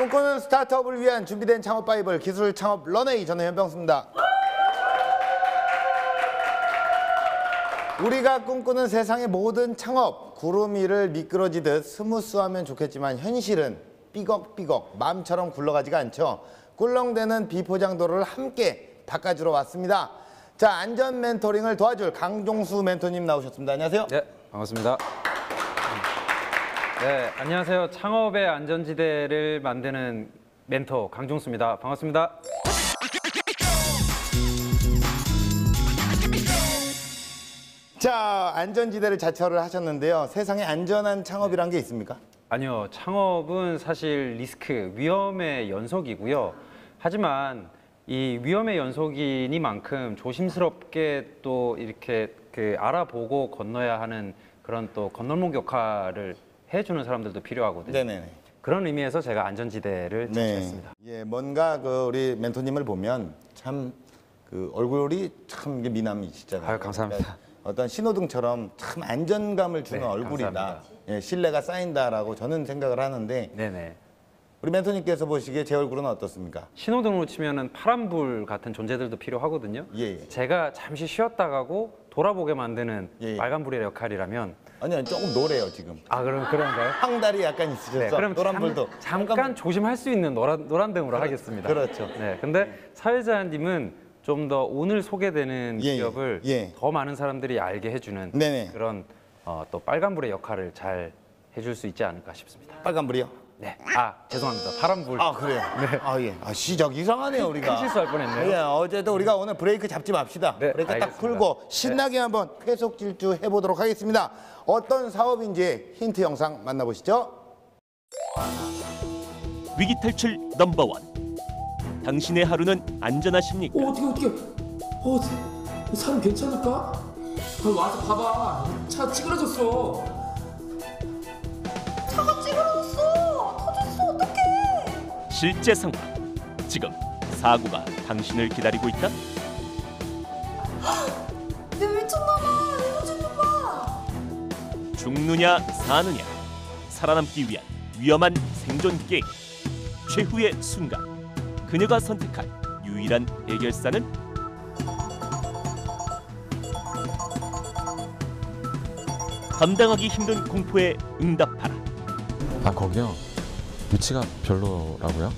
꿈꾸는 스타트업을 위한 준비된 창업 바이블 기술 창업 런웨이, 저는 현병수입니다. 우리가 꿈꾸는 세상의 모든 창업, 구름 위를 미끄러지듯 스무스하면 좋겠지만 현실은 삐걱삐걱 마음처럼 굴러가지가 않죠. 꿀렁대는 비포장도로를 함께 닦아주러 왔습니다. 자, 안전 멘토링을 도와줄 강종수 멘토님 나오셨습니다. 안녕하세요. 네, 반갑습니다. 네, 안녕하세요. 창업의 안전지대를 만드는 멘토 강종수입니다. 반갑습니다. 자, 안전지대를 자처를 하셨는데요. 세상에 안전한 창업이란 게 있습니까? 아니요, 창업은 사실 리스크, 위험의 연속이고요. 하지만 이 위험의 연속이니만큼 조심스럽게 또 이렇게 알아보고 건너야 하는 그런 또 건널목 역할을 해주는 사람들도 필요하거든요. 네네네. 그런 의미에서 제가 안전지대를 자처했습니다. 예, 뭔가 우리 멘토님을 보면 참 얼굴이 참 이게 미남이시잖아요. 아유, 감사합니다. 그러니까 어떤 신호등처럼 참 안전감을 주는 네, 얼굴이다. 감사합니다. 예, 신뢰가 쌓인다라고 저는 생각을 하는데 네네. 우리 멘토님께서 보시기에 제 얼굴은 어떻습니까? 신호등으로 치면은 파란불 같은 존재들도 필요하거든요. 예. 제가 잠시 쉬었다 가고 돌아보게 만드는 예. 빨간불의 역할이라면 아니요, 조금 노래요 지금. 그런가요? 황달이 약간 있으셔서 네, 그럼 노란불도 잠깐 조심할 수 있는 노란등으로 하겠습니다. 그렇죠. 네, 근데 사회자님은 좀 더 오늘 소개되는 예, 기업을 예. 더 많은 사람들이 알게 해주는 네네. 그런 또 빨간불의 역할을 잘 해줄 수 있지 않을까 싶습니다. 빨간불이요? 네, 죄송합니다. 파란불. 아, 그래요? 예. 시작 이상하네요 우리가. 큰 실수할 뻔했네요. 예, 어제도 우리가 오늘 브레이크 잡지 맙시다. 네, 브레이크 딱 알겠습니다. 풀고 신나게 한번 회속 질주 해보도록 하겠습니다. 어떤 사업인지 힌트 영상 만나보시죠. 위기 탈출 넘버원. 당신의 하루는 안전하십니까? 어떻게 사람 괜찮을까? 와서 봐봐, 차 찌그러졌어. 차가 찌그러졌어. 터졌어. 어떡해. 실제 상황. 지금 사고가 당신을 기다리고 있다. 내 미쳤나봐. 이거 좀 봐. 죽느냐 사느냐. 살아남기 위한 위험한 생존 게임. 최후의 순간. 그녀가 선택한 유일한 해결사는 감당하기 힘든 공포에 응답하라. 거기요? 위치가 별로라고요?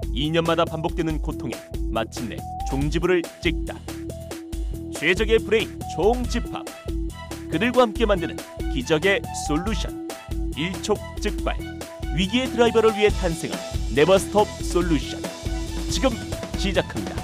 2년마다 반복되는 고통에 마침내 종지부를 찍다. 최적의 브레인 총집합. 그들과 함께 만드는 기적의 솔루션. 일촉즉발. 위기의 드라이버를 위해 탄생한 네버스톱 솔루션. 지금 시작합니다.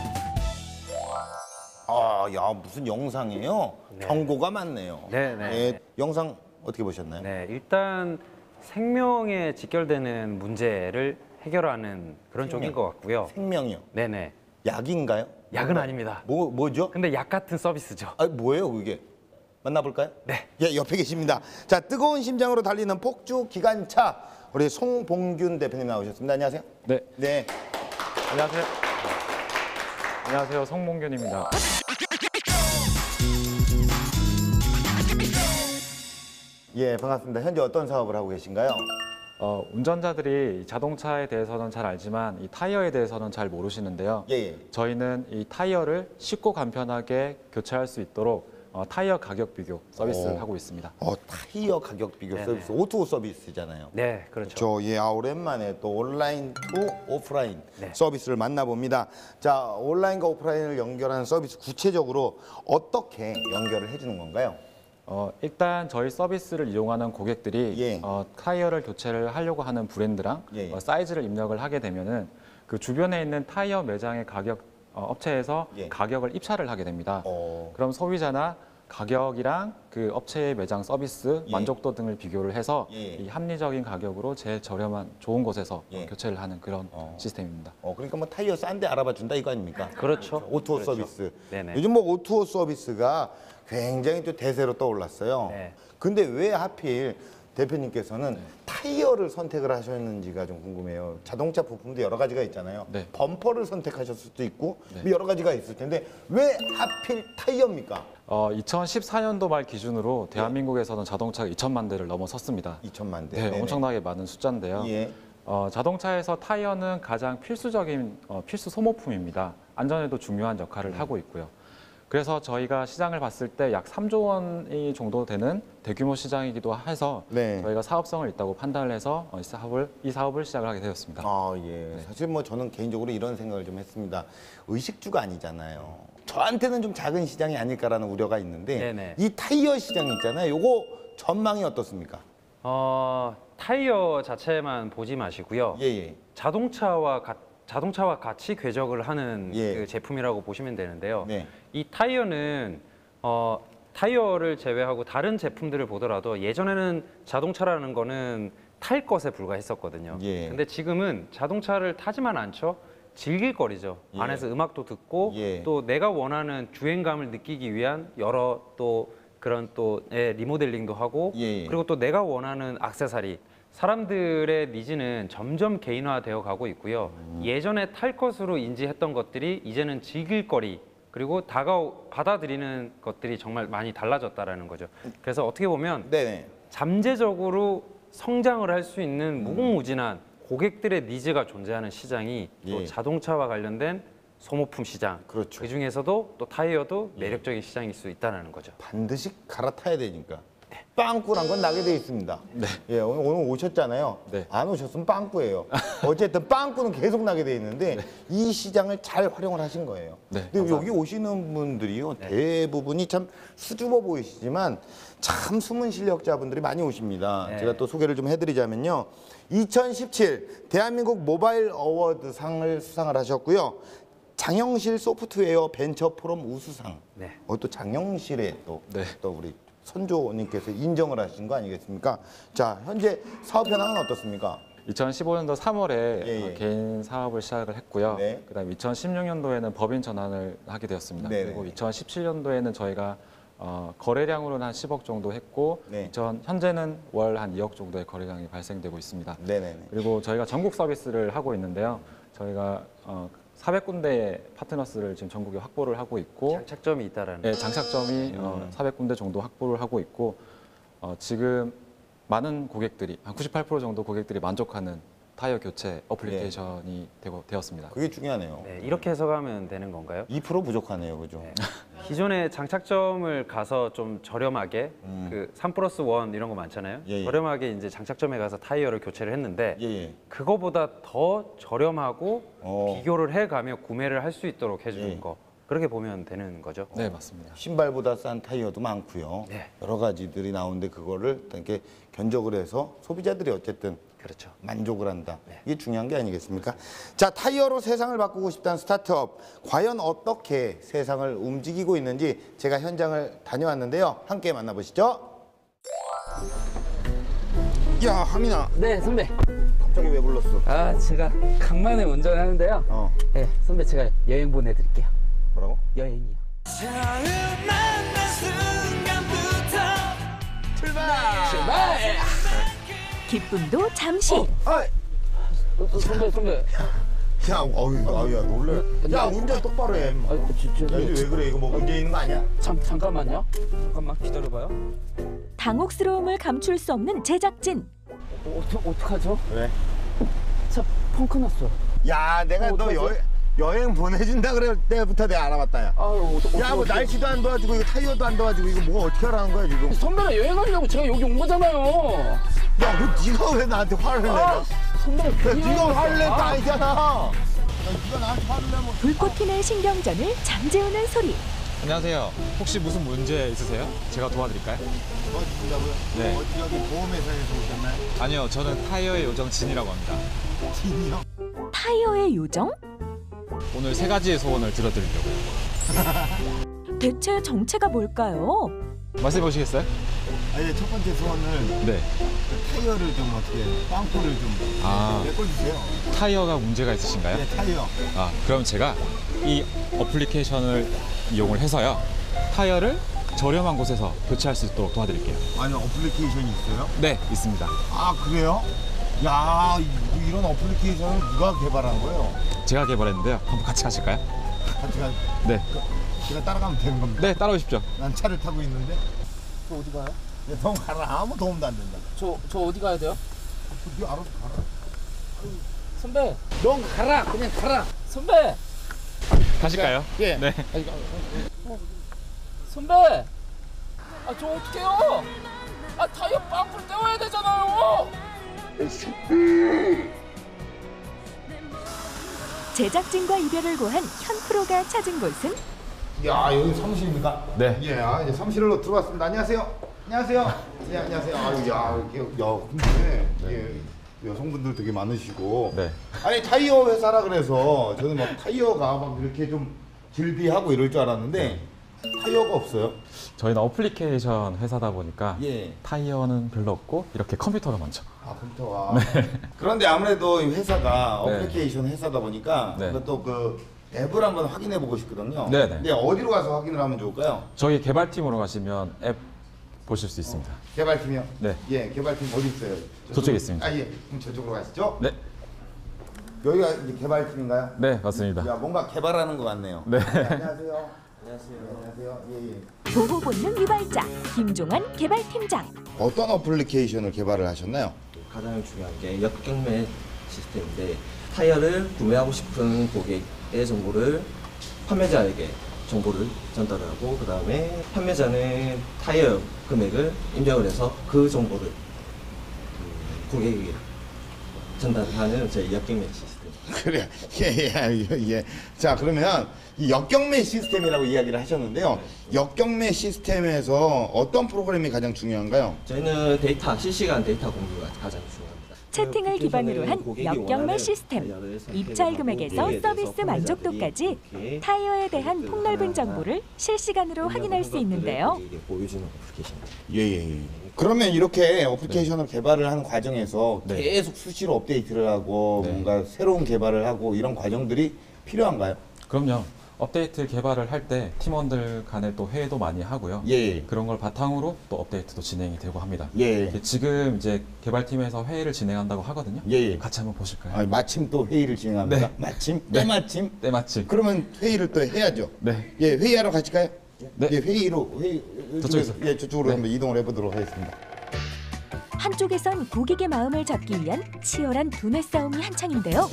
야, 무슨 영상이에요? 네. 경고가 많네요. 네네. 예, 영상 어떻게 보셨나요? 네, 일단 생명에 직결되는 문제를 해결하는 그런 생명. 쪽인 것 같고요. 생명이요. 네네. 약인가요? 약은 아닙니다. 뭐죠? 근데 약 같은 서비스죠. 뭐예요 그게? 만나볼까요? 네. 예, 옆에 계십니다. 자, 뜨거운 심장으로 달리는 폭주 기관차, 우리 송봉균 대표님 나오셨습니다. 안녕하세요. 네. 네. 안녕하세요. 안녕하세요. 송봉균입니다. 예, 반갑습니다. 현재 어떤 사업을 하고 계신가요? 운전자들이 자동차에 대해서는 잘 알지만 이 타이어에 대해서는 잘 모르시는데요. 예. 저희는 이 타이어를 쉽고 간편하게 교체할 수 있도록 타이어 가격 비교 서비스를 하고 있습니다. 타이어 가격 비교 네네. 서비스, O2O 서비스잖아요. 네, 그렇죠. 오랜만에 또 온라인 투 오프라인 네. 서비스를 만나봅니다. 자, 온라인과 오프라인을 연결하는 서비스 구체적으로 어떻게 연결을 해주는 건가요? 일단 저희 서비스를 이용하는 고객들이 예. 타이어를 교체를 하려고 하는 브랜드랑 예. 사이즈를 입력을 하게 되면은 그 주변에 있는 타이어 매장의 가격 업체에서 예. 가격을 입찰을 하게 됩니다. 어. 그럼 소비자나 가격이랑 그 업체의 매장 서비스 예. 만족도 등을 비교를 해서 예. 이 합리적인 가격으로 제일 저렴한 좋은 곳에서 예. 교체를 하는 그런 시스템입니다. 그러니까 뭐 타이어 싼 데 알아봐 준다 이거 아닙니까? 그렇죠. O2O 그렇죠. 서비스. 네네. 요즘 뭐 O2O 서비스가 굉장히 또 대세로 떠올랐어요. 네. 근데 왜 하필 대표님께서는 타이어를 선택을 하셨는지가 좀 궁금해요. 자동차 부품도 여러 가지가 있잖아요. 네. 범퍼를 선택하셨을 수도 있고 여러 가지가 있을 텐데 왜 하필 타이어입니까? 2014년도 말 기준으로 대한민국에서는 자동차가 2천만 대를 넘어섰습니다. 2천만 대. 네, 네네. 엄청나게 많은 숫자인데요. 예. 자동차에서 타이어는 가장 필수적인 필수 소모품입니다. 안전에도 중요한 역할을 하고 있고요. 그래서 저희가 시장을 봤을 때 약 3조 원이 정도 되는 대규모 시장이기도 해서 네. 저희가 사업성을 있다고 판단을 해서 이 사업을 시작을 하게 되었습니다. 아, 예. 사실 뭐 저는 개인적으로 이런 생각을 좀 했습니다. 의식주가 아니잖아요. 저한테는 좀 작은 시장이 아닐까라는 우려가 있는데 네네. 이 타이어 시장 있잖아요. 요거 전망이 어떻습니까? 타이어 자체만 보지 마시고요. 예, 예. 자동차와 같이 궤적을 하는 예. 그 제품이라고 보시면 되는데요. 네. 이 타이어는 타이어를 제외하고 다른 제품들을 보더라도 예전에는 자동차라는 거는 탈 것에 불과했었거든요. 예. 근데 지금은 자동차를 타지만 않죠. 즐길 거리죠. 예. 안에서 음악도 듣고 예. 또 내가 원하는 주행감을 느끼기 위한 여러 또 그런 또 리모델링도 하고 예. 그리고 또 내가 원하는 액세서리 사람들의 니즈는 점점 개인화되어 가고 있고요. 예전에 탈 것으로 인지했던 것들이 이제는 즐길 거리 그리고 받아들이는 것들이 정말 많이 달라졌다라는 거죠. 그래서 어떻게 보면 네네. 잠재적으로 성장을 할 수 있는 무궁무진한 고객들의 니즈가 존재하는 시장이 또 예. 자동차와 관련된 소모품 시장. 그렇죠. 그 중에서도 또 타이어도 매력적인 시장일 수 있다는 거죠. 반드시 갈아타야 되니까. 빵꾸란 건 나게 돼 있습니다. 네. 예, 오늘 오셨잖아요. 네. 안 오셨으면 빵꾸예요. 어쨌든 빵꾸는 계속 나게 돼 있는데 이 시장을 잘 활용을 하신 거예요. 네, 근데 여기 오시는 분들이요. 대부분이 참 수줍어 보이시지만 참 숨은 실력자분들이 많이 오십니다. 네. 제가 또 소개를 좀 해드리자면요. 2017 대한민국 모바일 어워드 상을 수상을 하셨고요. 장영실 소프트웨어 벤처 포럼 우수상. 네. 또 장영실에 또 네. 우리 선조님께서 인정을 하신 거 아니겠습니까? 자, 현재 사업 현황은 어떻습니까? 2015년도 3월에 예. 개인 사업을 시작을 했고요. 네. 그다음 2016년도에는 법인 전환을 하게 되었습니다. 네네. 그리고 2017년도에는 저희가 거래량으로는 한 10억 정도 했고 네. 현재는 월 한 2억 정도의 거래량이 발생되고 있습니다. 네네네. 그리고 저희가 전국 서비스를 하고 있는데요. 저희가 400군데의 파트너스를 지금 전국에 확보를 하고 있고 장착점이 있다라는 네, 장착점이 400군데 정도 확보를 하고 있고 지금 많은 고객들이 한 98% 정도 고객들이 만족하는 타이어 교체 어플리케이션이 되었습니다. 그게 중요하네요. 네, 이렇게 해석하면 되는 건가요? 2% 부족하네요, 그죠? 기존에 장착점을 가서 좀 저렴하게 그 3+1 이런 거 많잖아요. 예, 예. 저렴하게 이제 장착점에 가서 타이어를 교체를 했는데 예, 예. 그거보다 더 저렴하고 비교를 해가며 구매를 할 수 있도록 해주는 예. 거 그렇게 보면 되는 거죠. 네, 맞습니다. 신발보다 싼 타이어도 많고요. 네. 여러 가지들이 나오는데 그거를 이렇게 견적을 해서 소비자들이 어쨌든 그렇죠. 만족을 한다. 네. 이게 중요한 게 아니겠습니까? 자, 타이어로 세상을 바꾸고 싶다는 스타트업. 과연 어떻게 세상을 움직이고 있는지 제가 현장을 다녀왔는데요. 함께 만나보시죠. 야, 하민아. 네, 선배. 갑자기 왜 불렀어? 아, 제가 강만에 운전하는데요. 네, 선배 제가 여행 보내드릴게요. 뭐라고? 여행이요. 출발! 기쁨도 잠시. 선배. 야, 아유야, 놀래. 야, 운전 똑바로 해. 야, 이거 왜 그래? 이거 뭐 문제 있는 거 아니야? 잠깐만요. 잠깐만 기다려봐요. 당혹스러움을 감출 수 없는 제작진. 어떡하죠? 왜? 차 펑크 났어. 야, 내가 너 여행 보내준다 그럴 때부터 내가 알아봤다, 야. 야, 뭐 날씨도 안 도와주고 이거 타이어도 안 도와주고 이거 뭐 어떻게 하라는 거야 지금? 선배랑 여행하려고 제가 여기 온 거잖아요. 야, 네가 왜 나한테 화를 내? 선배랑 네가 화를 낼 거 아니잖아. 네가 나한테 화를 내면 불꽃 튀는 신경전을 잠재우는 소리. 안녕하세요. 혹시 무슨 문제 있으세요? 제가 도와드릴까요? 도와주신다고요? 네. 어디 여기 보험회사에서 오셨나요? 아니요, 저는 타이어의 요정 진이라고 합니다. 진이요? 타이어의 요정? 오늘 3가지의 소원을 들어드리려고요. 대체 정체가 뭘까요? 말씀해 보시겠어요? 아니, 첫 번째 소원은 네. 타이어를 좀 어떻게 빵꾸를 좀 아, 메꿔주세요. 타이어가 문제가 있으신가요? 네, 타이어. 아, 그럼 제가 이 어플리케이션을 이용을 해서요. 타이어를 저렴한 곳에서 교체할 수 있도록 도와드릴게요. 아니, 어플리케이션이 있어요? 네, 있습니다. 아, 그래요? 야, 이런 어플리케이션을 누가 개발한 거예요? 제가 개발했는데요. 한번 같이 가실까요? 같이 가. 네. 제가 따라가면 되는 겁니다. 네, 따라오십시오. 난 차를 타고 있는데. 저 어디 가요? 너 가라. 아무 도움도 안 된다. 저 어디 가야 돼요? 네 알아서 가라. 선배, 넌 가라, 그냥 가라. 선배, 가실까요? 예. 네. 선배. 아, 저 어떡해요? 아, 타이어 빵풀 떼워야 되잖아요. 제작진과 이별을 고한 현 프로가 찾은 곳은 야, 여기 사무실입니까? 네. 예, 이제 사무실로 들어왔습니다. 안녕하세요. 안녕하세요. 네, 안녕하세요. 아유, 야, 근데 여성분들 되게 많으시고. 네. 아니, 타이어 회사라 그래서 저는 막 타이어가 막 이렇게 좀 질비하고 이럴 줄 알았는데 타이어가 없어요. 저희는 어플리케이션 회사다 보니까 예. 타이어는 별로 없고 이렇게 컴퓨터가 많죠. 아, 컴퓨터가. 그런데 아무래도 이 회사가 네. 어플리케이션 회사다 보니까 네. 또 그 앱을 한번 확인해 보고 싶거든요. 네네. 근데 어디로 가서 확인을 하면 좋을까요? 저희 개발팀으로 가시면 앱 보실 수 있습니다. 개발팀이요? 네. 예, 개발팀 어디 있어요? 저쪽에 있습니다. 아, 예. 그럼 저쪽으로 가시죠. 네. 여기가 이제 개발팀인가요? 네, 맞습니다. 야, 뭔가 개발하는 것 같네요. 네. 안녕하세요. 안녕하세요. 예, 예. 보호 본능 유발자 김종환 개발팀장. 어떤 어플리케이션을 개발을 하셨나요? 가장 중요한 게 역경매 시스템인데 타이어를 구매하고 싶은 고객의 정보를 판매자에게 정보를 전달하고 그 다음에 판매자는 타이어 금액을 입력을 해서 그 정보를 고객에게 전달하는 저희 역경매 시스템. 그래. 예. 자, 그러면 이 역경매 시스템이라고 이야기를 하셨는데요. 역경매 시스템에서 어떤 프로그램이 가장 중요한가요? 저희는 데이터, 실시간 데이터 공유가 가장 중요합니다. 채팅을 기반으로 한 고객이 역경매 원하는 시스템. 타이어를 선택을 입찰 하고 금액에서 거기에 대해서 서비스 만족도까지 이렇게 타이어에 대한 폭넓은 정보를 실시간으로 확인할 수 있는데요. 고객에게 보여주는 어플리케이션입니다. 예. 그러면 이렇게 어플리케이션을 개발을 하는 과정에서 네. 계속 수시로 업데이트를 하고 네. 뭔가 새로운 개발을 하고 이런 과정들이 필요한가요? 그럼요. 업데이트 개발을 할 때 팀원들 간에 또 회의도 많이 하고요. 예. 그런 걸 바탕으로 또 업데이트도 진행이 되고 합니다. 예. 지금 이제 개발팀에서 회의를 진행한다고 하거든요. 예. 같이 한번 보실까요? 아, 마침 또 회의를 진행합니다. 네. 마침? 네. 때마침? 때마침. 그러면 회의를 또 해야죠. 네. 예, 회의하러 가실까요? 네. 예, 회의 저쪽에서. 예, 저쪽으로 네. 한번 이동을 해보도록 하겠습니다. 한쪽에선 고객의 마음을 잡기 위한 치열한 두뇌 싸움이 한창인데요.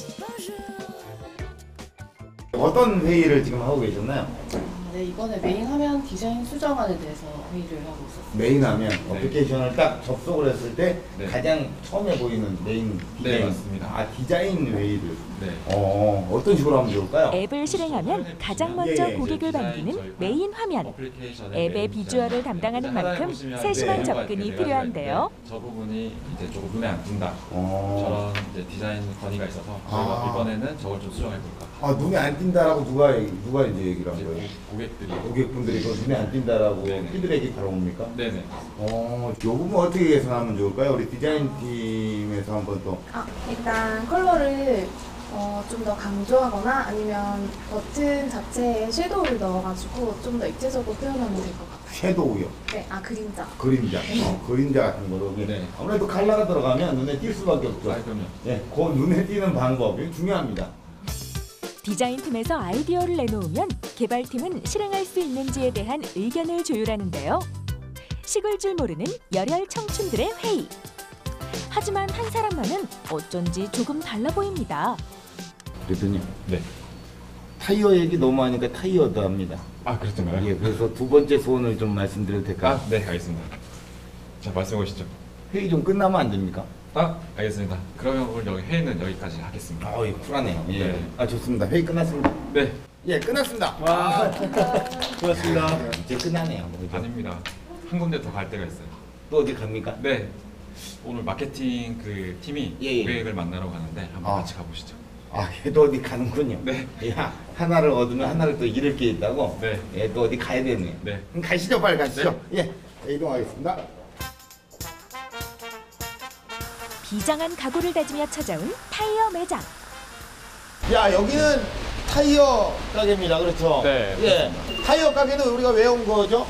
어떤 회의를 지금 하고 계셨나요? 네, 이번에 메인 화면 디자인 수정안에 대해서 회의를 하고 있었어요. 메인 화면 어플리케이션을 딱 접속을 했을 때 네. 가장 처음에 보이는 메인 디자인. 네, 맞습니다. 아, 디자인 회의를. 네. 어떤 식으로 하면 좋을까요? 앱을 실행하면 가장 먼저 예, 예. 고객을 반기는 메인 화면. 앱의 비주얼을 담당하는 만큼 세심한 네. 접근이 필요한데요. 저 부분이 이제 조금 눈에 안 띈다. 어. 저런 이제 디자인 건의가 있어서 저희가 저희가 이번에는 저걸 좀 수정해 볼까. 아, 눈에 안 띈다라고 누가 이제 얘기를 한 거예요? 고객들이. 고객분들이 그 눈에 안 띈다라고 네네. 피드백이 들어옵니까? 네네. 요 부분 어떻게 개선하면 좋을까요? 우리 디자인 팀에서 한번 또. 일단 컬러를 좀 더 강조하거나 아니면 버튼 자체에 섀도우를 넣어가지고 좀 더 입체적으로 표현하면 될 것 같아요. 섀도우요. 네, 그림자. 그림자. 그림자 같은 거로. 네. 아무래도 컬러가 들어가면 눈에 띌 수밖에 없죠. 아, 그럼요. 예, 그 눈에 띄는 방법, 이거 중요합니다. 디자인팀에서 아이디어를 내놓으면 개발팀은 실행할 수 있는지에 대한 의견을 조율하는데요. 식을 줄 모르는 열혈 청춘들의 회의. 하지만 한 사람만은 어쩐지 조금 달라 보입니다. 대표님. 네. 타이어 얘기 너무 하니까 타이어도 합니다. 아, 그렇던가요? 예, 그래서 두 번째 소원을 좀 말씀드려도 될까요? 네, 알겠습니다. 자, 말씀해 보시죠. 회의 좀 끝나면 안 됩니까? 알겠습니다. 그러면 오늘 여기 회의는 여기까지 하겠습니다. 예, 쿨하네요. 예. 네. 좋습니다. 회의 끝났습니다. 네. 예, 끝났습니다. 와, 고맙습니다. 이제 끝나네요. 그죠? 아닙니다. 한 군데 더 갈 데가 있어요. 또 어디 갑니까? 네. 오늘 마케팅 그 팀이 예. 고객을 만나러 가는데 한번 같이 가보시죠. 얘도 어디 가는군요. 네. 야, 하나를 얻으면 하나를 또 잃을 게 있다고? 네. 예, 또 어디 가야 되네요. 네. 그럼 가시죠, 빨리 가시죠. 예, 이동하겠습니다. 비장한 각오를 다지며 찾아온 타이어 매장. 야, 여기는 타이어 가게입니다. 그렇죠? 네, 예. 타이어 가게는 우리가 왜 온 거죠?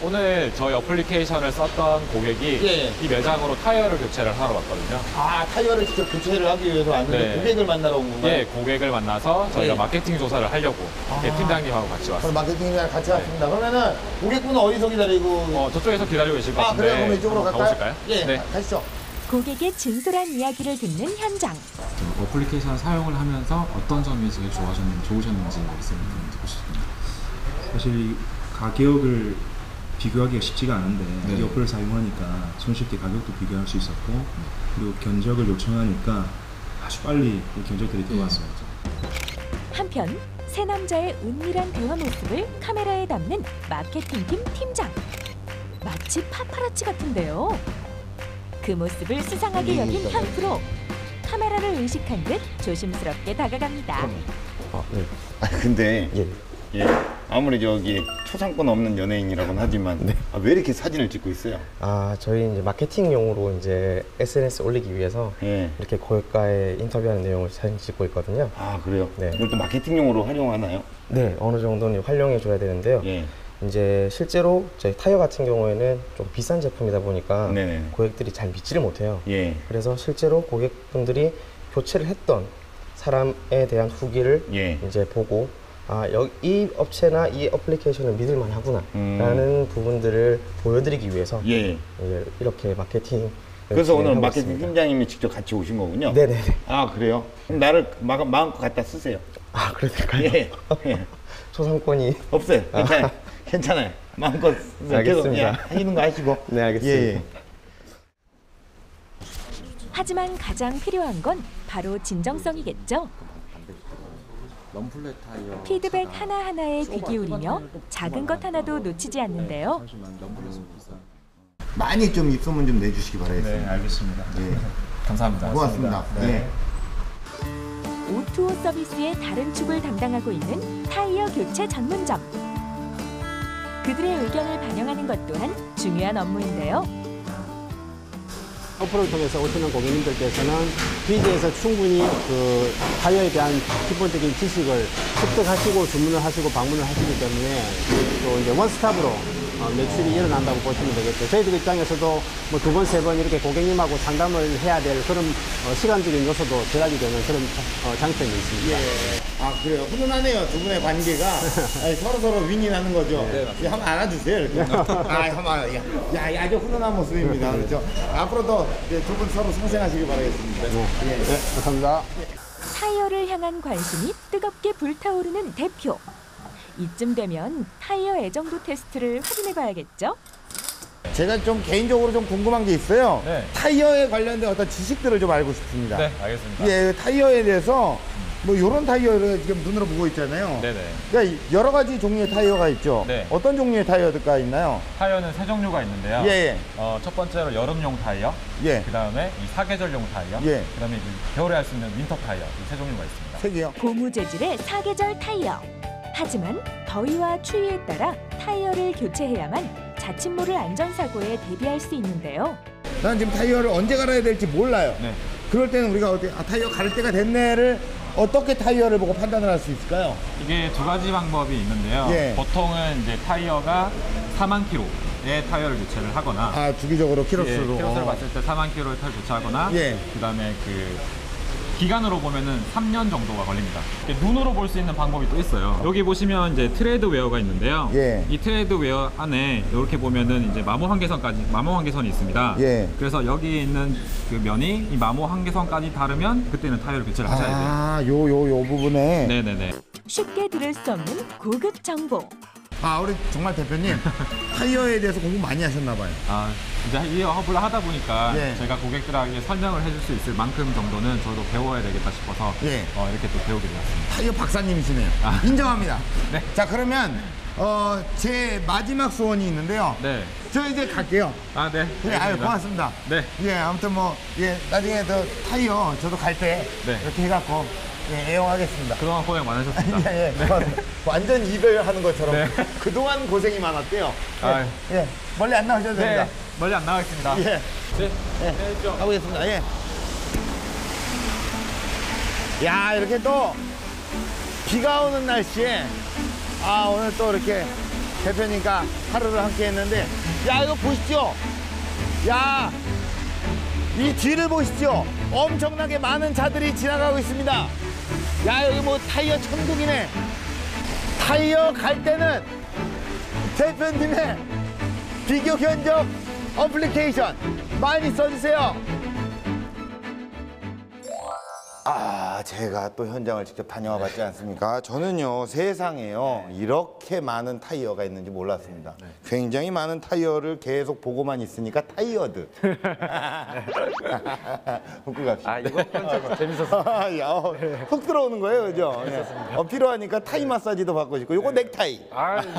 오늘 저희 어플리케이션을 썼던 고객이 예. 이 매장으로 타이어를 교체를 하러 왔거든요. 타이어를 직접 교체를 하기 위해서 왔는데 네. 고객을 만나러 온 건가요? 예, 고객을 만나서 저희가 예. 마케팅 조사를 하려고 팀장님하고 같이 그럼 왔습니다. 마케팅이랑 같이 왔습니다. 그러면은 고객분은 어디서 기다리고? 저쪽에서 기다리고 계실 것 같은데 그래요? 그럼 이쪽으로 한번 갈까요? 가보실까요? 예, 네. 가시죠. 고객의 진솔한 이야기를 듣는 현장. 어플리케이션 사용을 하면서 어떤 점이 제일 좋으셨는지 말씀을 좀 듣고 싶습니다. 사실 가격을 비교하기가 쉽지가 않은데 이 어플을 사용하니까 손쉽게 가격도 비교할 수 있었고 그리고 견적을 요청하니까 아주 빨리 견적들이 들어왔어요. 한편 세 남자의 은밀한 대화 모습을 카메라에 담는 마케팅팀 팀장. 마치 파파라치 같은데요. 그 모습을 수상하게 여긴 현 프로. 카메라를 의식한 듯 조심스럽게 다가갑니다. 네. 근데 예, 아무리 저기 초상권 없는 연예인이라고는 하지만 왜 이렇게 사진을 찍고 있어요? 저희 이제 마케팅용으로 이제 SNS 올리기 위해서 이렇게 고객과의 인터뷰하는 내용을 사진 찍고 있거든요. 그래요? 네. 이걸 또 마케팅용으로 활용하나요? 네, 어느 정도는 활용해 줘야 되는데요. 이제 실제로 저희 타이어 같은 경우에는 좀 비싼 제품이다 보니까 고객들이 잘 믿지를 못해요. 그래서 실제로 고객분들이 교체를 했던 사람에 대한 후기를 이제 보고 이 업체나 이 어플리케이션을 믿을 만하구나 라는 부분들을 보여드리기 위해서 이렇게 마케팅. 그래서 오늘 마케팅 팀장님이 직접 같이 오신 거군요? 네네. 그래요? 그럼 나를 마음껏 갖다 쓰세요. 그래도 될까요? 초상권이 없어요. 괜찮아요. 마음껏 계속 하시는 거 하시고. 네, 알겠습니다. 하지만 가장 필요한 건 바로 진정성이겠죠. 럼플렛 타이어 피드백 하나하나에 귀 기울이며 작은 것 하나도 놓치지 않는데요. 많이 좀 입소문 좀 내주시기 바라겠습니다. 네, 알겠습니다. 감사합니다. 고맙습니다. O2O 서비스의 다른 축을 담당하고 있는 타이어 교체 전문점. 그들의 의견을 반영하는 것 또한 중요한 업무인데요. 어플을 통해서 오시는 고객님들께서는 비즈에서 충분히 그 타이어에 대한 기본적인 지식을 습득하시고 주문을 하시고 방문을 하시기 때문에 또 이제 원스톱으로 매출이 일어난다고 보시면 되겠죠. 저희들 입장에서도 뭐 2번, 3번 이렇게 고객님하고 상담을 해야 될 그런 시간적인 요소도 덜하게 되는 그런 장점이 있습니다. 그래요. 훈훈하네요. 두 분의 관계가 서로 윈윈하는 거죠. 한번 안아주세요. 이렇게. 아주 훈훈한 모습입니다. 그렇죠. 앞으로도 두 분 서로 성생하시길 바라겠습니다. 감사합니다. 타이어를 향한 관심이 뜨겁게 불타오르는 대표. 이쯤 되면 타이어 애정도 테스트를 확인해 봐야겠죠? 제가 좀 개인적으로 좀 궁금한 게 있어요. 타이어에 관련된 어떤 지식들을 좀 알고 싶습니다. 네, 알겠습니다. 타이어에 대해서 뭐 이런 타이어를 지금 눈으로 보고 있잖아요. 그러니까 여러 가지 종류의 타이어가 있죠. 어떤 종류의 타이어가 있나요? 타이어는 세 종류가 있는데요. 첫 번째로 여름용 타이어, 그 다음에 이 사계절용 타이어, 그 다음에 겨울에 할 수 있는 윈터 타이어, 이 세 종류가 있습니다. 세 개요? 고무 재질의 사계절 타이어. 하지만 더위와 추위에 따라 타이어를 교체해야만 자칫 모를 안전사고에 대비할 수 있는데요. 난 지금 타이어를 언제 갈아야 될지 몰라요. 그럴 때는 우리가 타이어 갈을 때가 됐네를 어떻게 타이어를 보고 판단을 할 수 있을까요? 이게 두 가지 방법이 있는데요. 보통은 이제 타이어가 4만 킬로의 타이어를 교체를 하거나 주기적으로 키로수로 키로수를 봤을 때 4만 킬로의 타이어를 교체하거나 그다음에 기간으로 보면은 3년 정도가 걸립니다. 눈으로 볼 수 있는 방법이 또 있어요. 여기 보시면 이제 트레드 웨어가 있는데요. 이 트레드 웨어 안에 이렇게 보면은 이제 마모 한계선이 있습니다. 그래서 여기 있는 그 면이 이 마모 한계선까지 닿으면 그때는 타이어를 교체를 하셔야 돼요. 요 부분에. 네네네. 쉽게 들을 수 없는 고급 정보. 우리 정말 대표님 타이어에 대해서 공부 많이 하셨나 봐요. 이제 이 업을 하다 보니까 제가 고객들에게 설명을 해줄 수 있을 만큼 정도는 저도 배워야 되겠다 싶어서 이렇게 또 배우게 되었습니다. 타이어 박사님이시네요. 인정합니다. 자, 그러면 제 마지막 소원이 있는데요. 저 이제 갈게요. 고맙습니다. 아무튼 나중에 타이어 저도 갈 때 이렇게 해갖고 애용하겠습니다. 그동안 고생 많으셨습니다. 완전 이별하는 것처럼 그동안 고생이 많았대요. 멀리 안 나오셔도 됩니다. 멀리 안 나가겠습니다. 가보겠습니다. 이렇게 또 비가 오는 날씨에 오늘 또 이렇게 대표님과 하루를 함께 했는데 이거 보시죠. 이 뒤를 보시죠. 엄청나게 많은 차들이 지나가고 있습니다. 여기 뭐 타이어 천국이네. 타이어 갈 때는 대표님의 비교 견적 어플리케이션 많이 써주세요. 제가 또 현장을 직접 다녀와 봤지 않습니까? 저는요, 세상에요, 이렇게 많은 타이어가 있는지 몰랐습니다. 굉장히 많은 타이어를 계속 보고만 있으니까 타이어드. 웃고 갑시다. 이번 컨셉 재밌었습니다. 훅 들어오는 거예요, 그죠? 필요하니까 타이 마사지도 받고 싶고, 요거 넥타이.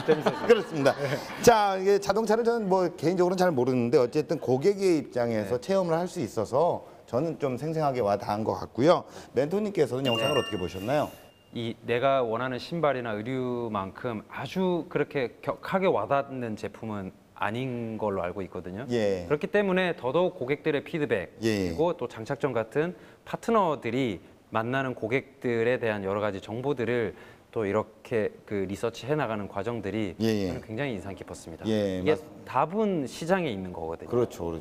재밌었어요. 그렇습니다. 자, 이게 자동차를 저는 뭐 개인적으로는 잘 모르는데 어쨌든 고객의 입장에서 체험을 할 수 있어서 저는 좀 생생하게 와 닿은 것 같고요. 멘토님께서는 영상을 어떻게 보셨나요? 이 내가 원하는 신발이나 의류만큼 아주 그렇게 격하게 와닿는 제품은 아닌 걸로 알고 있거든요. 그렇기 때문에 더더욱 고객들의 피드백 그리고 또 장착점 같은 파트너들이 만나는 고객들에 대한 여러 가지 정보들을 또 이렇게 그 리서치 해나가는 과정들이 저는 굉장히 인상 깊었습니다. 이게 답은 시장에 있는 거거든요. 그렇죠.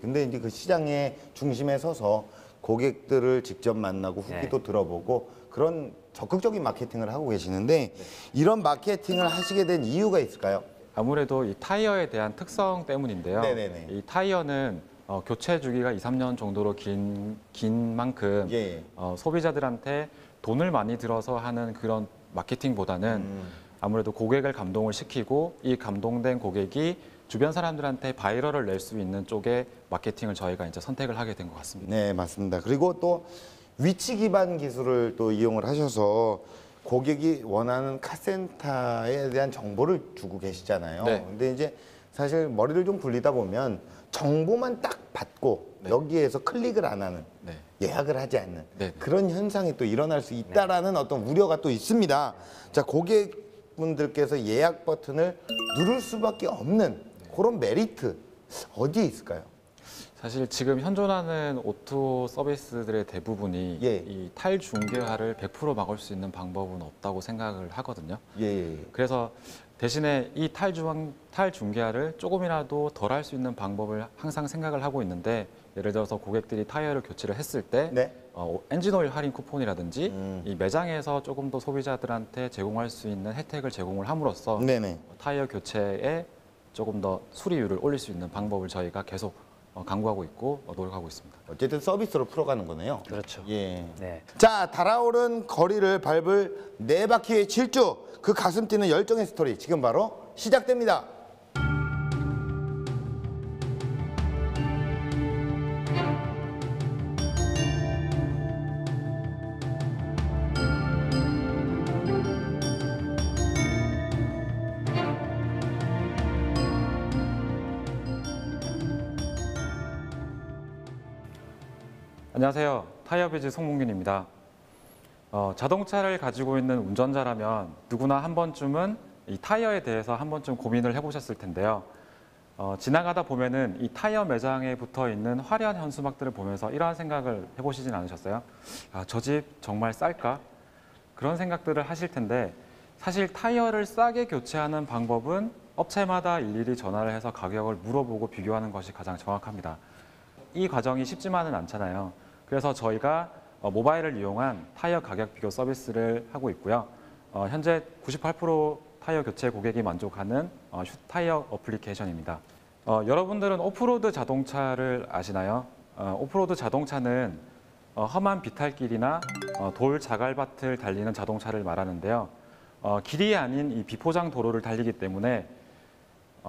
근데 이제 그 시장의 중심에 서서 고객들을 직접 만나고 후기도 들어보고 그런 적극적인 마케팅을 하고 계시는데 이런 마케팅을 하시게 된 이유가 있을까요? 아무래도 이 타이어에 대한 특성 때문인데요. 이 타이어는 교체 주기가 2, 3년 정도로 긴 만큼 소비자들한테 돈을 많이 들어서 하는 그런 마케팅보다는 아무래도 고객을 감동을 시키고 이 감동된 고객이 주변 사람들한테 바이럴을 낼 수 있는 쪽의 마케팅을 저희가 이제 선택을 하게 된 것 같습니다. 네, 맞습니다. 그리고 또 위치 기반 기술을 또 이용을 하셔서 고객이 원하는 카센터에 대한 정보를 주고 계시잖아요. 근데 이제 사실 머리를 좀 굴리다 보면 정보만 딱 받고 여기에서 클릭을 안 하는 예약을 하지 않는 그런 현상이 또 일어날 수 있다라는 어떤 우려가 또 있습니다. 자, 고객분들께서 예약 버튼을 누를 수밖에 없는 그런 메리트 어디에 있을까요? 사실 지금 현존하는 오토 서비스들의 대부분이 이 탈중개화를 100% 막을 수 있는 방법은 없다고 생각을 하거든요. 그래서 대신에 이 탈중개화를 조금이라도 덜 할 수 있는 방법을 항상 생각을 하고 있는데 예를 들어서 고객들이 타이어를 교체를 했을 때 엔진오일 할인 쿠폰이라든지 이 매장에서 조금 더 소비자들한테 제공할 수 있는 혜택을 제공을 함으로써 타이어 교체에 조금 더 수리율을 올릴 수 있는 방법을 저희가 계속 강구하고 있고 노력하고 있습니다. 어쨌든 서비스로 풀어가는 거네요. 그렇죠. 자, 달아오른 거리를 밟을 네 바퀴의 질주, 그 가슴 뛰는 열정의 스토리 지금 바로 시작됩니다. 안녕하세요. 타이어비즈 송문균입니다. 자동차를 가지고 있는 운전자라면 누구나 한 번쯤은 이 타이어에 대해서 한 번쯤 고민을 해보셨을 텐데요. 지나가다 보면은 이 타이어 매장에 붙어 있는 화려한 현수막들을 보면서 이러한 생각을 해보시진 않으셨어요? 저 집 정말 쌀까? 그런 생각들을 하실 텐데 사실 타이어를 싸게 교체하는 방법은 업체마다 일일이 전화를 해서 가격을 물어보고 비교하는 것이 가장 정확합니다. 이 과정이 쉽지만은 않잖아요. 그래서 저희가 모바일을 이용한 타이어 가격 비교 서비스를 하고 있고요. 현재 98% 타이어 교체 고객이 만족하는 휴타이어 어플리케이션입니다. 여러분들은 오프로드 자동차를 아시나요? 오프로드 자동차는 험한 비탈길이나 돌 자갈밭을 달리는 자동차를 말하는데요. 길이 아닌 이 비포장 도로를 달리기 때문에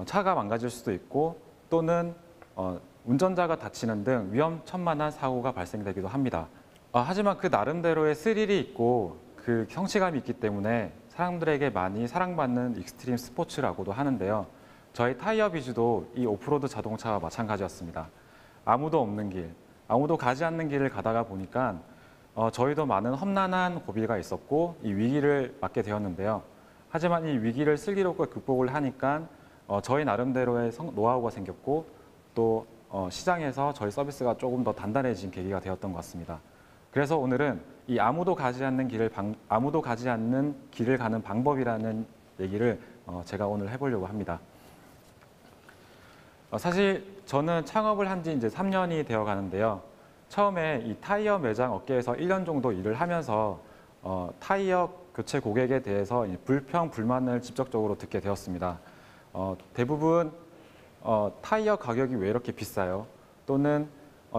차가 망가질 수도 있고 또는 운전자가 다치는 등 위험천만한 사고가 발생되기도 합니다. 하지만 그 나름대로의 스릴이 있고 그 성취감이 있기 때문에 사람들에게 많이 사랑받는 익스트림 스포츠라고도 하는데요. 저희 타이어비즈도 이 오프로드 자동차와 마찬가지였습니다. 아무도 없는 길, 아무도 가지 않는 길을 가다가 보니까 저희도 많은 험난한 고비가 있었고 이 위기를 맞게 되었는데요. 하지만 이 위기를 슬기롭게 극복을 하니까 저희 나름대로의 노하우가 생겼고 또 시장에서 저희 서비스가 조금 더 단단해진 계기가 되었던 것 같습니다. 그래서 오늘은 이 아무도 가지 않는 길을 가는 방법이라는 얘기를 제가 오늘 해보려고 합니다. 사실 저는 창업을 한 지 이제 3년이 되어 가는데요. 처음에 이 타이어 매장 업계에서 1년 정도 일을 하면서 타이어 교체 고객에 대해서 불평, 불만을 직접적으로 듣게 되었습니다. 대부분 타이어 가격이 왜 이렇게 비싸요? 또는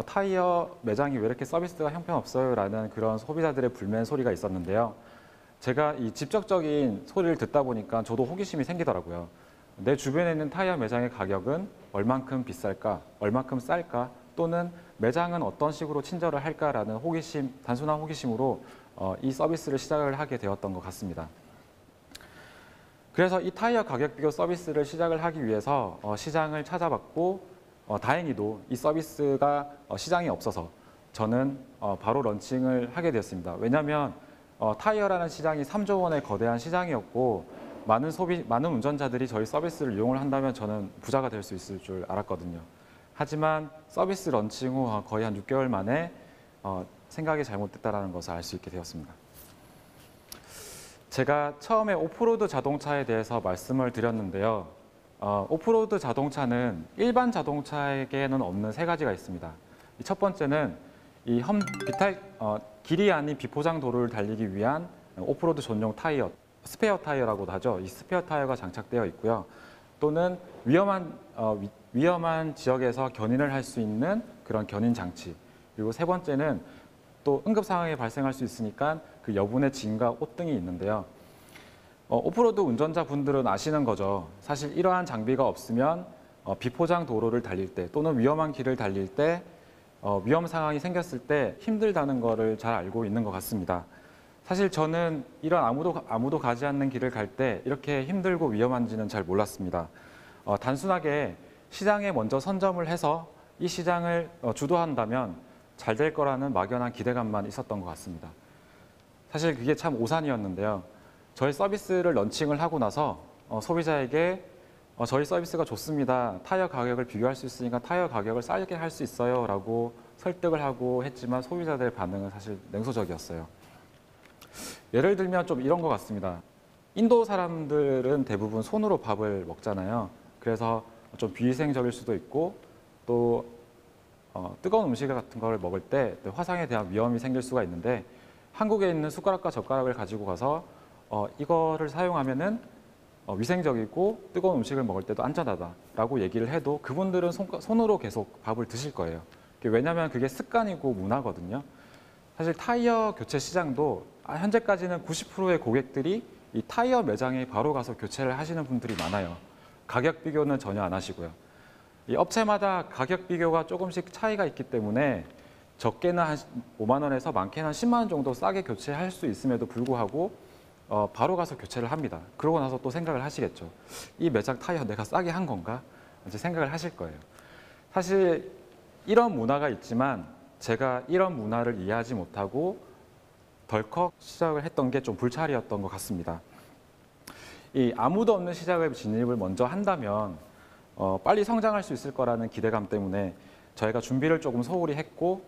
타이어 매장이 왜 이렇게 서비스가 형편없어요? 라는 그런 소비자들의 불만 소리가 있었는데요. 제가 이 직접적인 소리를 듣다 보니까 저도 호기심이 생기더라고요. 내 주변에 있는 타이어 매장의 가격은 얼만큼 비쌀까? 얼만큼 쌀까? 또는 매장은 어떤 식으로 친절을 할까라는 호기심, 단순한 호기심으로 이 서비스를 시작을 하게 되었던 것 같습니다. 그래서 이 타이어 가격 비교 서비스를 시작을 하기 위해서 시장을 찾아봤고 다행히도 이 서비스가 시장에 없어서 저는 바로 런칭을 하게 되었습니다. 왜냐하면 타이어라는 시장이 3조 원의 거대한 시장이었고 많은 운전자들이 저희 서비스를 이용을 한다면 저는 부자가 될 수 있을 줄 알았거든요. 하지만 서비스 런칭 후 거의 한 6개월 만에 생각이 잘못됐다는 것을 알 수 있게 되었습니다. 제가 처음에 오프로드 자동차에 대해서 말씀을 드렸는데요. 오프로드 자동차는 일반 자동차에게는 없는 3가지가 있습니다. 첫 번째는 이 길이 아닌 비포장 도로를 달리기 위한 오프로드 전용 타이어, 스페어 타이어라고도 하죠. 이 스페어 타이어가 장착되어 있고요. 또는 위험한 지역에서 견인을 할 수 있는 그런 견인 장치. 그리고 3번째는 또 응급 상황이 발생할 수 있으니까 그 여분의 짐과 옷 등이 있는데요. 오프로드 운전자분들은 아시는 거죠. 사실 이러한 장비가 없으면 비포장 도로를 달릴 때 또는 위험한 길을 달릴 때 위험 상황이 생겼을 때 힘들다는 거를 잘 알고 있는 것 같습니다. 사실 저는 이런 아무도 가지 않는 길을 갈 때 이렇게 힘들고 위험한지는 잘 몰랐습니다. 단순하게 시장에 먼저 선점을 해서 이 시장을 주도한다면 잘 될 거라는 막연한 기대감만 있었던 것 같습니다. 사실 그게 참 오산이었는데요. 저희 서비스를 런칭을 하고 나서 소비자에게 저희 서비스가 좋습니다. 타이어 가격을 비교할 수 있으니까 타이어 가격을 싸게 할 수 있어요. 라고 설득을 하고 했지만 소비자들의 반응은 사실 냉소적이었어요. 예를 들면 좀 이런 것 같습니다. 인도 사람들은 대부분 손으로 밥을 먹잖아요. 그래서 좀 비위생적일 수도 있고 또 뜨거운 음식 같은 걸 먹을 때 화상에 대한 위험이 생길 수가 있는데 한국에 있는 숟가락과 젓가락을 가지고 가서 이거를 사용하면은 위생적이고 뜨거운 음식을 먹을 때도 안전하다라고 얘기를 해도 그분들은 손으로 계속 밥을 드실 거예요. 왜냐하면 그게 습관이고 문화거든요. 사실 타이어 교체 시장도 현재까지는 90%의 고객들이 이 타이어 매장에 바로 가서 교체를 하시는 분들이 많아요. 가격 비교는 전혀 안 하시고요. 이 업체마다 가격 비교가 조금씩 차이가 있기 때문에 적게는 한 5만 원에서 많게는 한 10만 원 정도 싸게 교체할 수 있음에도 불구하고 바로 가서 교체를 합니다. 그러고 나서 또 생각을 하시겠죠. 이 매장 타이어 내가 싸게 한 건가? 이제 생각을 하실 거예요. 사실 이런 문화가 있지만 제가 이런 문화를 이해하지 못하고 덜컥 시작을 했던 게 좀 불찰이었던 것 같습니다. 이 아무도 없는 시장을 진입을 먼저 한다면 빨리 성장할 수 있을 거라는 기대감 때문에 저희가 준비를 조금 소홀히 했고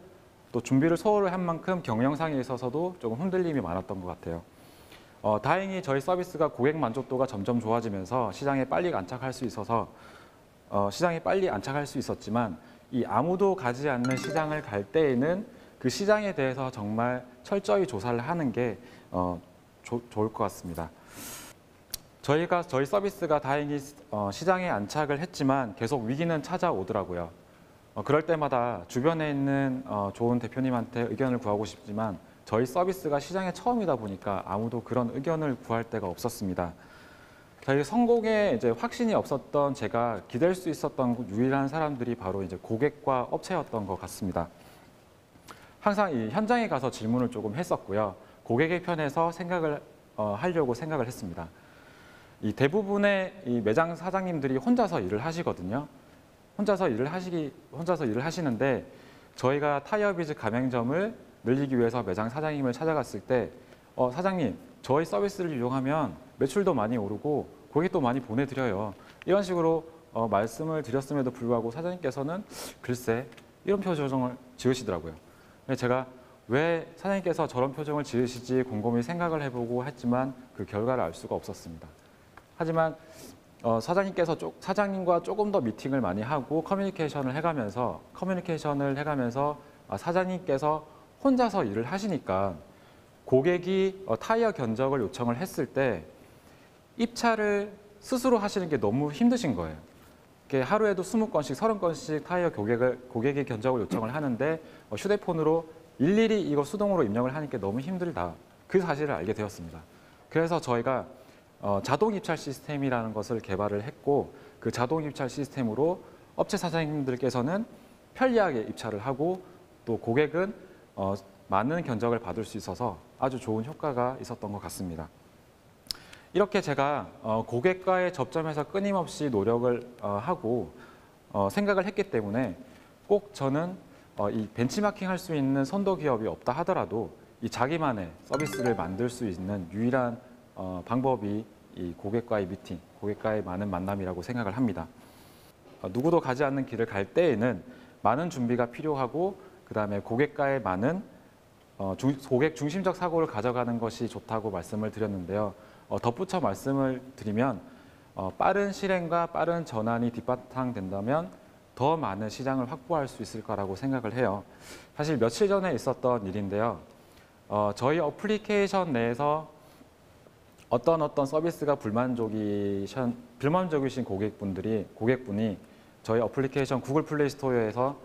또 준비를 소홀히 한 만큼 경영상에 있어서도 조금 흔들림이 많았던 것 같아요. 다행히 저희 서비스가 고객 만족도가 점점 좋아지면서 시장에 빨리 안착할 수 있었지만 이 아무도 가지 않는 시장을 갈 때에는 그 시장에 대해서 정말 철저히 조사를 하는 게 좋을 것 같습니다. 저희 서비스가 다행히 시장에 안착을 했지만 계속 위기는 찾아오더라고요. 그럴 때마다 주변에 있는 좋은 대표님한테 의견을 구하고 싶지만 저희 서비스가 시장에 처음이다 보니까 아무도 그런 의견을 구할 데가 없었습니다. 저희 성공에 이제 확신이 없었던 제가 기댈 수 있었던 유일한 사람들이 바로 이제 고객과 업체였던 것 같습니다. 항상 이 현장에 가서 질문을 조금 했었고요. 고객의 편에서 하려고 생각을 했습니다. 이 대부분의 이 매장 사장님들이 혼자서 일을 하시거든요. 혼자서 일을 하시는데 저희가 타이어비즈 가맹점을 늘리기 위해서 매장 사장님을 찾아갔을 때 사장님 저희 서비스를 이용하면 매출도 많이 오르고 고객도 많이 보내드려요. 이런 식으로 말씀을 드렸음에도 불구하고 사장님께서는 글쎄 이런 표정을 지으시더라고요. 제가 왜 사장님께서 저런 표정을 지으시지 곰곰이 생각을 해보고 했지만 그 결과를 알 수가 없었습니다. 하지만 사장님과 조금 더 미팅을 많이 하고 커뮤니케이션을 해가면서 사장님께서 혼자서 일을 하시니까 고객이 타이어 견적을 요청을 했을 때 입찰을 스스로 하시는 게 너무 힘드신 거예요. 이렇게 하루에도 20건씩, 30건씩 타이어 고객의 견적을 요청을 하는데 휴대폰으로 일일이 이거 수동으로 입력을 하니까 너무 힘들다. 그 사실을 알게 되었습니다. 그래서 저희가 자동 입찰 시스템이라는 것을 개발을 했고 그 자동 입찰 시스템으로 업체 사장님들께서는 편리하게 입찰을 하고 또 고객은 많은 견적을 받을 수 있어서 아주 좋은 효과가 있었던 것 같습니다. 이렇게 제가 고객과의 접점에서 끊임없이 노력을 하고 생각을 했기 때문에 꼭 저는 이 벤치마킹 할 수 있는 선도 기업이 없다 하더라도 이 자기만의 서비스를 만들 수 있는 유일한 방법이 이 고객과의 미팅, 고객과의 많은 만남이라고 생각을 합니다. 누구도 가지 않는 길을 갈 때에는 많은 준비가 필요하고 그다음에 고객과의 많은 고객 중심적 사고를 가져가는 것이 좋다고 말씀을 드렸는데요. 덧붙여 말씀을 드리면 빠른 실행과 빠른 전환이 뒷바탕 된다면 더 많은 시장을 확보할 수 있을 거라고 생각을 해요. 사실 며칠 전에 있었던 일인데요. 저희 어플리케이션 내에서 어떤 서비스가 불만족이신 고객분이 저희 어플리케이션 구글 플레이 스토어에서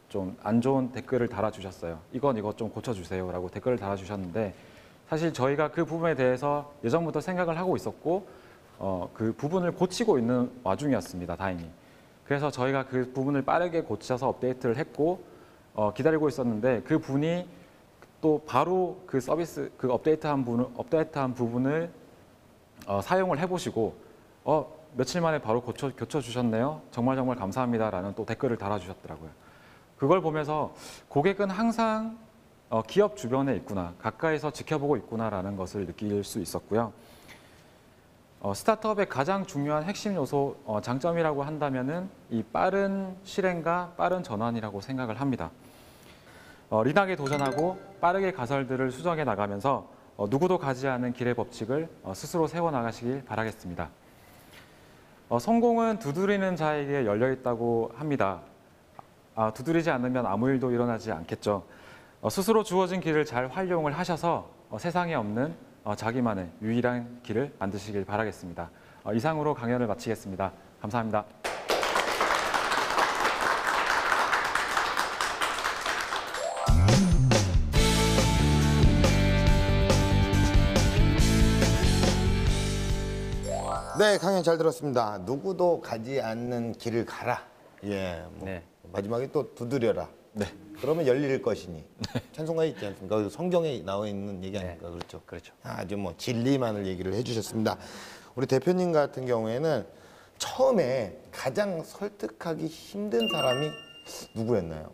좀 안 좋은 댓글을 달아주셨어요. 이것 좀 고쳐주세요라고 댓글을 달아주셨는데 사실 저희가 그 부분에 대해서 예전부터 생각을 하고 있었고 그 부분을 고치고 있는 와중이었습니다. 다행히. 그래서 저희가 그 부분을 빠르게 고쳐서 업데이트를 했고 기다리고 있었는데 그 분이 또 바로 그 서비스 그 업데이트한 부분을 사용을 해보시고 며칠 만에 바로 고쳐주셨네요. 정말 감사합니다라는 또 댓글을 달아주셨더라고요. 그걸 보면서 고객은 항상 기업 주변에 있구나, 가까이서 지켜보고 있구나라는 것을 느낄 수 있었고요. 스타트업의 가장 중요한 핵심 요소, 장점이라고 한다면은 이 빠른 실행과 빠른 전환이라고 생각을 합니다. 리나게 도전하고 빠르게 가설들을 수정해 나가면서 누구도 가지 않은 길의 법칙을 스스로 세워나가시길 바라겠습니다. 성공은 두드리는 자에게 열려 있다고 합니다. 두드리지 않으면 아무 일도 일어나지 않겠죠. 스스로 주어진 길을 잘 활용을 하셔서 세상에 없는 자기만의 유일한 길을 만드시길 바라겠습니다. 이상으로 강연을 마치겠습니다. 감사합니다. 네, 강연 잘 들었습니다. 누구도 가지 않는 길을 가라. 예, 네. 마지막에 또 두드려라. 네. 그러면 열릴 것이니. 찬송가에 있지 않습니까? 성경에 나와 있는 얘기 아닙니까? 그렇죠. 그렇죠. 아주 진리만을 얘기를 해주셨습니다. 우리 대표님 같은 경우에는 처음에 가장 설득하기 힘든 사람이 누구였나요?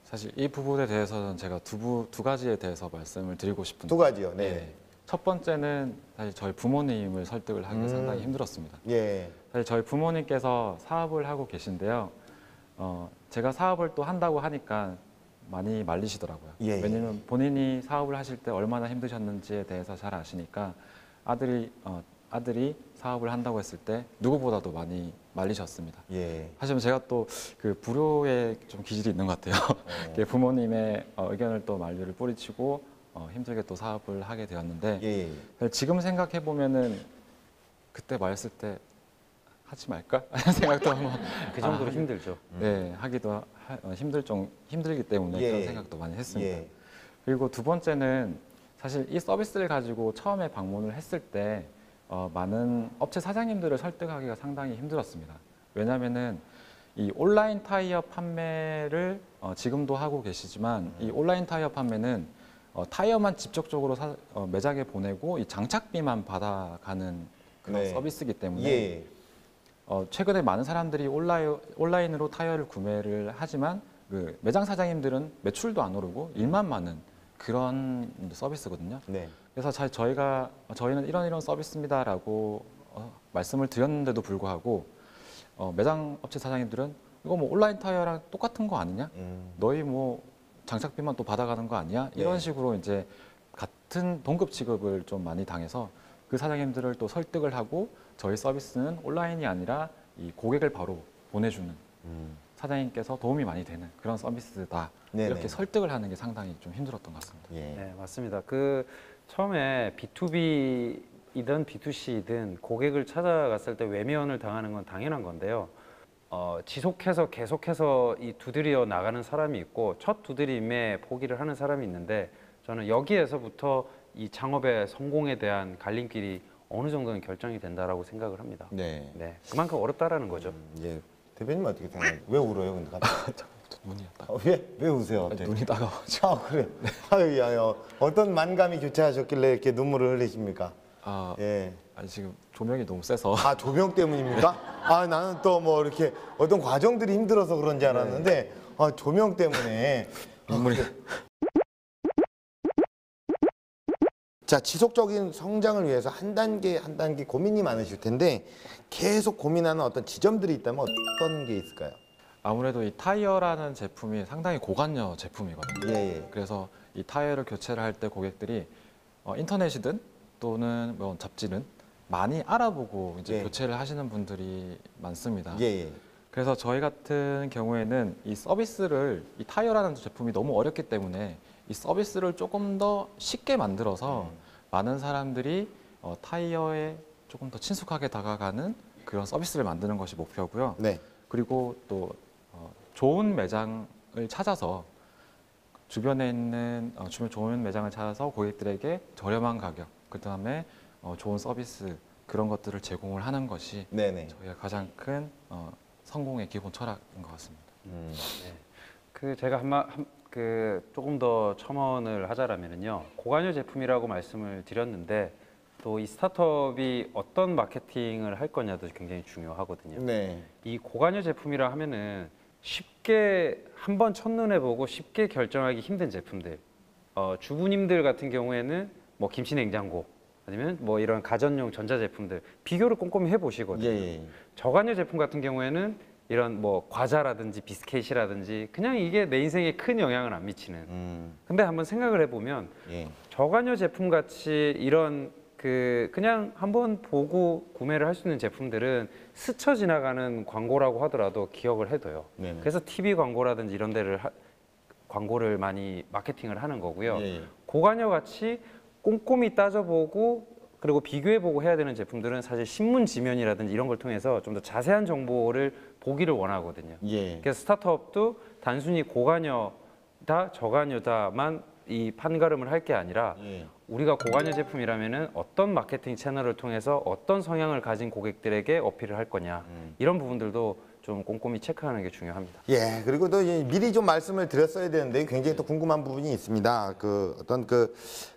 사실 이 부분에 대해서는 제가 두 가지에 대해서 말씀을 드리고 싶은데. 두 가지요. 네. 첫 번째는 사실 저희 부모님을 설득을 하기 상당히 힘들었습니다. 예. 사실 저희 부모님께서 사업을 하고 계신데요. 제가 사업을 또 한다고 하니까 많이 말리시더라고요. 예. 왜냐면 본인이 사업을 하실 때 얼마나 힘드셨는지에 대해서 잘 아시니까 아들이 사업을 한다고 했을 때 누구보다도 많이 말리셨습니다. 예. 하지만 제가 또 그 불효의 좀 기질이 있는 것 같아요. 부모님의 의견을 또 만류를 뿌리치고 힘들게 또 사업을 하게 되었는데 지금 생각해 보면은 그때 말했을 때 하지 말까 하는 생각도 한번 그 정도로 힘들죠. 네, 하기도 힘들기 때문에 그런 생각도 많이 했습니다. 그리고 두 번째는 사실 이 서비스를 가지고 처음에 방문을 했을 때 많은 업체 사장님들을 설득하기가 상당히 힘들었습니다. 왜냐하면은 이 온라인 타이어 판매를 지금도 하고 계시지만 이 온라인 타이어 판매는 타이어만 직접적으로 매장에 보내고 이 장착비만 받아가는 그런 서비스이기 때문에 최근에 많은 사람들이 온라인으로 타이어를 구매를 하지만 그 매장 사장님들은 매출도 안 오르고 일만 많은 그런 서비스거든요. 그래서 저희는 이런 서비스입니다라고 말씀을 드렸는데도 불구하고 매장 업체 사장님들은 이거 뭐 온라인 타이어랑 똑같은 거 아니냐? 너희 뭐 장착비만 또 받아가는 거 아니야? 이런 식으로 이제 같은 동급 취급을 좀 많이 당해서 그 사장님들을 또 설득을 하고 저희 서비스는 온라인이 아니라 이 고객을 바로 보내주는 사장님께서 도움이 많이 되는 그런 서비스다. 이렇게 설득을 하는 게 상당히 좀 힘들었던 것 같습니다. 네, 맞습니다. 그 처음에 B2B이든 B2C이든 고객을 찾아갔을 때 외면을 당하는 건 당연한 건데요. 지속해서 계속해서 이 두드려 나가는 사람이 있고 첫 두드림에 포기를 하는 사람이 있는데 저는 여기에서부터 이 창업의 성공에 대한 갈림길이 어느 정도는 결정이 된다라고 생각을 합니다. 네. 네, 그만큼 어렵다라는 거죠. 예. 대표님 어떻게 생각해요? 왜 울어요, 근데 갑자기? 눈이 따가. 왜 우세요? 갑자기? 눈이 따가워가지고. 아, 그래. 아유, 야, 어떤 만감이 교차하셨길래 이렇게 눈물을 흘리십니까? 예. 아니 지금 조명이 너무 세서. 아, 조명 때문입니까? 아, 나는 또 뭐 이렇게 어떤 과정들이 힘들어서 그런지 알았는데 아, 조명 때문에 눈물이. 자, 지속적인 성장을 위해서 한 단계 한 단계 고민이 많으실 텐데 계속 고민하는 어떤 지점들이 있다면 어떤 게 있을까요? 아무래도 이 타이어라는 제품이 상당히 고관여 제품이거든요. 예. 그래서 이 타이어를 교체를 할 때 고객들이 인터넷이든 또는 뭐 잡지는 많이 알아보고 이제 교체를 하시는 분들이 많습니다. 그래서 저희 같은 경우에는 이 서비스를 이 타이어라는 제품이 너무 어렵기 때문에 이 서비스를 조금 더 쉽게 만들어서 많은 사람들이 타이어에 조금 더 친숙하게 다가가는 그런 서비스를 만드는 것이 목표고요. 그리고 또 좋은 매장을 찾아서 주변에 있는 좋은 매장을 찾아서 고객들에게 저렴한 가격, 그다음에 좋은 서비스 그런 것들을 제공을 하는 것이 저희가 가장 큰 성공의 기본 철학인 것 같습니다. 네. 그 제가 조금 더 첨언을 하자라면요, 고관여 제품이라고 말씀을 드렸는데 또 이 스타트업이 어떤 마케팅을 할 거냐도 굉장히 중요하거든요. 이 고관여 제품이라 하면은 쉽게 한번 첫눈에 보고 쉽게 결정하기 힘든 제품들, 주부님들 같은 경우에는 뭐 김치 냉장고 아니면 뭐 이런 가전용 전자제품들 비교를 꼼꼼히 해보시거든요. 저관여 제품 같은 경우에는 이런 뭐 과자라든지 비스켓이라든지 그냥 이게 내 인생에 큰 영향을 안 미치는. 근데 한번 생각을 해보면 저관여 제품 같이 이런 그냥 한번 보고 구매를 할 수 있는 제품들은 스쳐 지나가는 광고라고 하더라도 기억을 해둬요. 그래서 TV 광고라든지 이런 데를 광고를 많이 마케팅을 하는 거고요. 고관여 같이 꼼꼼히 따져보고 그리고 비교해보고 해야 되는 제품들은 사실 신문 지면이라든지 이런 걸 통해서 좀 더 자세한 정보를 보기를 원하거든요. 그래서 스타트업도 단순히 고관여다 저관여다만 이 판가름을 할 게 아니라 우리가 고관여 제품이라면은 어떤 마케팅 채널을 통해서 어떤 성향을 가진 고객들에게 어필을 할 거냐 이런 부분들도 좀 꼼꼼히 체크하는 게 중요합니다. 예, 그리고 또 미리 좀 말씀을 드렸어야 되는데 굉장히 또 궁금한 부분이 있습니다. 어떤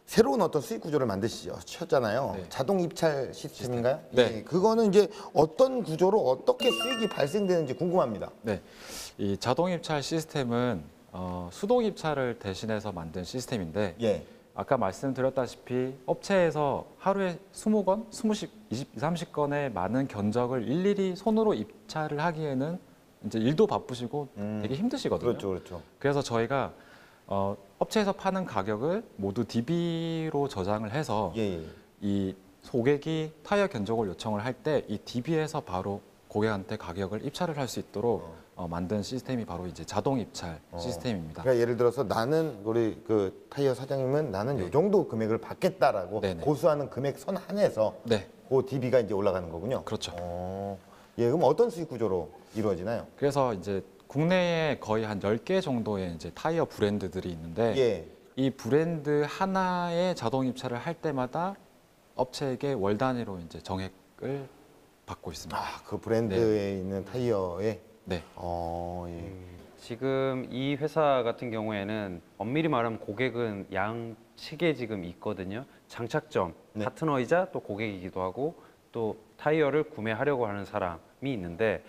새로운 어떤 수익 구조를 만드셨잖아요. 자동 입찰 시스템인가요? 네. 예, 그거는 이제 어떤 구조로 어떻게 수익이 발생되는지 궁금합니다. 네, 이 자동 입찰 시스템은 수동 입찰을 대신해서 만든 시스템인데 아까 말씀드렸다시피 업체에서 하루에 20건, 20, 30건의 많은 견적을 일일이 손으로 입찰을 하기에는 이제 일도 바쁘시고 되게 힘드시거든요. 그렇죠. 그래서 저희가 업체에서 파는 가격을 모두 DB로 저장을 해서 이 고객이 타이어 견적을 요청을 할 때 이 DB에서 바로 고객한테 가격을 입찰을 할 수 있도록 만든 시스템이 바로 이제 자동 입찰 시스템입니다. 그러니까 예를 들어서 나는 우리 타이어 사장님은 나는 이 정도 금액을 받겠다라고 고수하는 금액 선 한에서 그 DB가 이제 올라가는 거군요. 그렇죠. 예, 그럼 어떤 수익 구조로 이루어지나요? 그래서 이제 국내에 거의 한 10개 정도의 이제 타이어 브랜드들이 있는데 이 브랜드 하나의 자동 입찰을 할 때마다 업체에게 월 단위로 이제 정액을 받고 있습니다. 그 브랜드에 있는 타이어에? 지금 이 회사 같은 경우에는 엄밀히 말하면 고객은 양측에 지금 있거든요. 장착점, 파트너이자 또 고객이기도 하고 또 타이어를 구매하려고 하는 사람이 있는데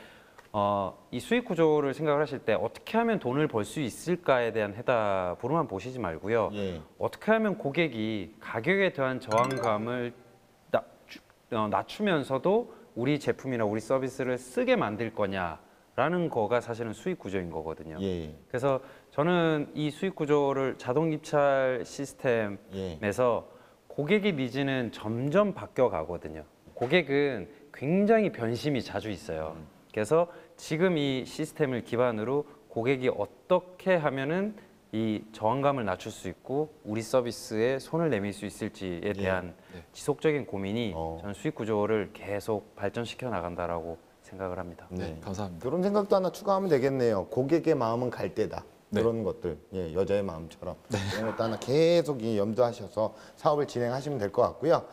이 수익 구조를 생각을 하실 때 어떻게 하면 돈을 벌 수 있을까에 대한 해답으로만 보시지 말고요. 어떻게 하면 고객이 가격에 대한 저항감을 낮추면서도 우리 제품이나 우리 서비스를 쓰게 만들 거냐라는 거가 사실은 수익 구조인 거거든요. 그래서 저는 이 수익 구조를 자동 입찰 시스템에서 고객의 니즈는 점점 바뀌어 가거든요. 고객은 굉장히 변심이 자주 있어요. 그래서 지금 이 시스템을 기반으로 고객이 어떻게 하면은 이 저항감을 낮출 수 있고 우리 서비스에 손을 내밀 수 있을지에 대한 지속적인 고민이 저는 수익 구조를 계속 발전시켜 나간다라고 생각합니다. 생각을 합니다. 네. 감사합니다. 그런 생각도 하나 추가하면 되겠네요. 고객의 마음은 갈대다. 네. 그런 것들, 예, 여자의 마음처럼 그런 것도 하나 계속 염두하셔서 사업을 진행하시면 될 것 같고요.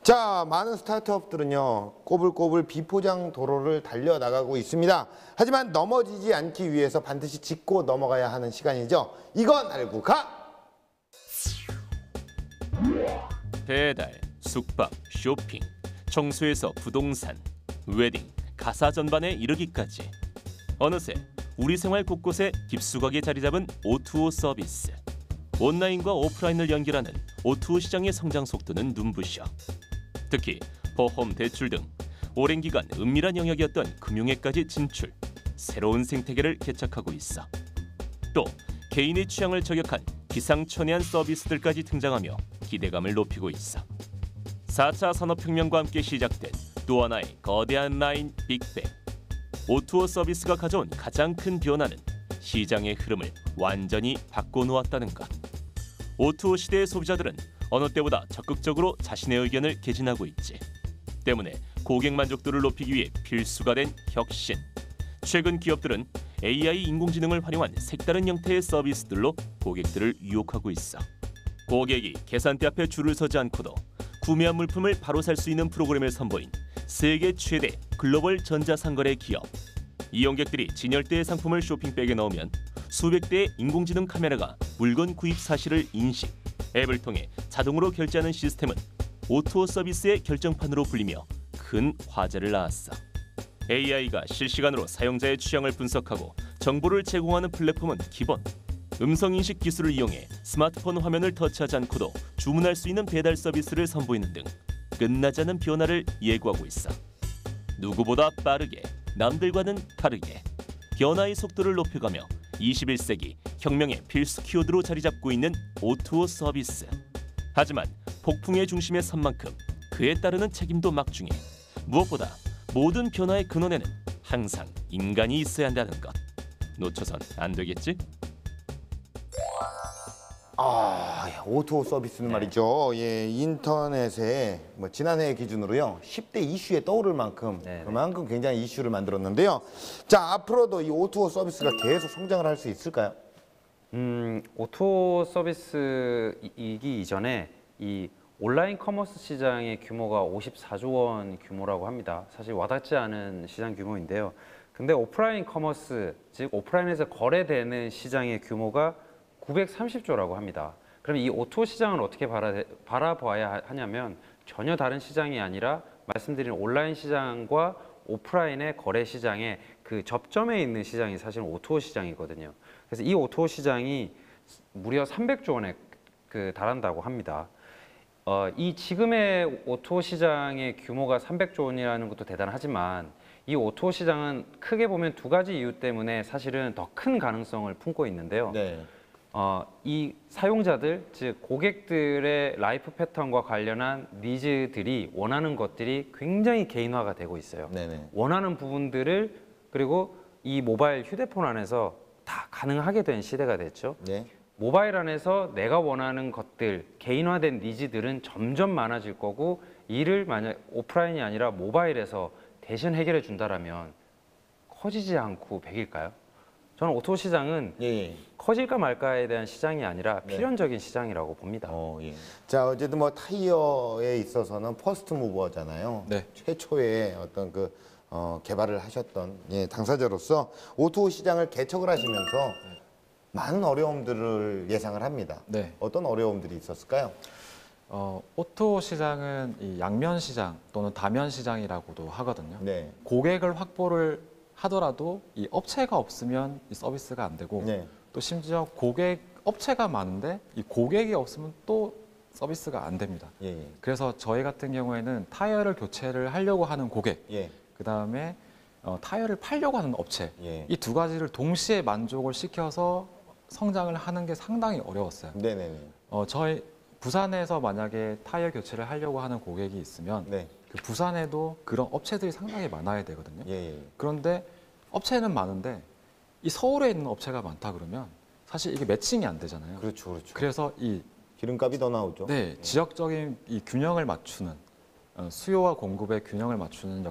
자, 많은 스타트업들은요, 꼬불꼬불 비포장 도로를 달려나가고 있습니다. 하지만 넘어지지 않기 위해서 반드시 짚고 넘어가야 하는 시간이죠. 이건 알고 가! 배달, 숙박, 쇼핑, 청소에서 부동산, 웨딩, 가사 전반에 이르기까지 어느새 우리 생활 곳곳에 깊숙하게 자리 잡은 O2O 서비스. 온라인과 오프라인을 연결하는 O2O 시장의 성장 속도는 눈부셔. 특히 보험, 대출 등 오랜 기간 은밀한 영역이었던 금융에까지 진출, 새로운 생태계를 개척하고 있어. 또 개인의 취향을 저격한 기상천외한 서비스들까지 등장하며 기대감을 높이고 있어. 4차 산업혁명과 함께 시작된 또 하나의 거대한 라인 빅뱅. O2O 서비스가 가져온 가장 큰 변화는 시장의 흐름을 완전히 바꿔놓았다는 것. O2O 시대의 소비자들은 어느 때보다 적극적으로 자신의 의견을 개진하고 있지. 때문에 고객 만족도를 높이기 위해 필수가 된 혁신. 최근 기업들은 AI 인공지능을 활용한 색다른 형태의 서비스들로 고객들을 유혹하고 있어. 고객이 계산대 앞에 줄을 서지 않고도 구매한 물품을 바로 살 수 있는 프로그램을 선보인 세계 최대 글로벌 전자상거래 기업. 이용객들이 진열대의 상품을 쇼핑백에 넣으면 수백 대의 인공지능 카메라가 물건 구입 사실을 인식, 앱을 통해 자동으로 결제하는 시스템은 O2O 서비스의 결정판으로 불리며 큰 화제를 낳았어. AI가 실시간으로 사용자의 취향을 분석하고 정보를 제공하는 플랫폼은 기본. 음성인식 기술을 이용해 스마트폰 화면을 터치하지 않고도 주문할 수 있는 배달 서비스를 선보이는 등 끝나지 않은 변화를 예고하고 있어. 누구보다 빠르게, 남들과는 다르게 변화의 속도를 높여가며 21세기 혁명의 필수 키워드로 자리 잡고 있는 O2O 서비스. 하지만 폭풍의 중심에 선 만큼 그에 따르는 책임도 막중해. 무엇보다 모든 변화의 근원에는 항상 인간이 있어야 한다는 것. 놓쳐선 안 되겠지? O2O 서비스는 말이죠. 예, 인터넷에 지난해 기준으로요 10대 이슈에 떠오를 만큼 그만큼 굉장히 이슈를 만들었는데요. 자, 앞으로도 이 O2O 서비스가 계속 성장을 할 수 있을까요? O2O 서비스이기 이전에 이 온라인 커머스 시장의 규모가 54조 원 규모라고 합니다. 사실 와닿지 않은 시장 규모인데요. 근데 오프라인 커머스, 즉 오프라인에서 거래되는 시장의 규모가 930조라고 합니다. 그럼 이 O2O 시장을 어떻게 바라봐야 하냐면 전혀 다른 시장이 아니라 말씀드린 온라인 시장과 오프라인의 거래 시장의 그 접점에 있는 시장이 사실 O2O 시장이거든요. 그래서 이 O2O 시장이 무려 300조 원에 달한다고 합니다. 이 지금의 O2O 시장의 규모가 300조 원이라는 것도 대단하지만 이 O2O 시장은 크게 보면 두 가지 이유 때문에 사실은 더 큰 가능성을 품고 있는데요. 이 사용자들, 즉 고객들의 라이프 패턴과 관련한 니즈들이 원하는 것들이 굉장히 개인화가 되고 있어요. 원하는 부분들을 그리고 이 모바일 휴대폰 안에서 다 가능하게 된 시대가 됐죠. 모바일 안에서 내가 원하는 것들, 개인화된 니즈들은 점점 많아질 거고 이를 만약 오프라인이 아니라 모바일에서 대신 해결해 준다라면 커지지 않고 100일까요? 저는 O2O 시장은 커질까 말까에 대한 시장이 아니라 필연적인 시장이라고 봅니다. 자, 어쨌든 타이어에 있어서는 퍼스트 무버잖아요. 최초의 어떤 개발을 하셨던 당사자로서 O2O 시장을 개척을 하시면서 많은 어려움들을 예상을 합니다. 어떤 어려움들이 있었을까요? O2O 시장은 이 양면 시장 또는 다면 시장이라고도 하거든요. 고객을 확보를 하더라도 이 업체가 없으면 이 서비스가 안 되고 또 심지어 업체가 많은데 이 고객이 없으면 또 서비스가 안 됩니다. 그래서 저희 같은 경우에는 타이어를 교체를 하려고 하는 고객, 그다음에 타이어를 팔려고 하는 업체, 이 두 가지를 동시에 만족을 시켜서 성장을 하는 게 상당히 어려웠어요. 저희 부산에서 만약에 타이어 교체를 하려고 하는 고객이 있으면 그 부산에도 그런 업체들이 상당히 많아야 되거든요. 그런데 업체는 많은데 이 서울에 있는 업체가 많다 그러면 사실 이게 매칭이 안 되잖아요. 그래서 이 기름값이 더 나오죠. 지역적인 이 균형을 맞추는 수요와 공급의 균형을 맞추는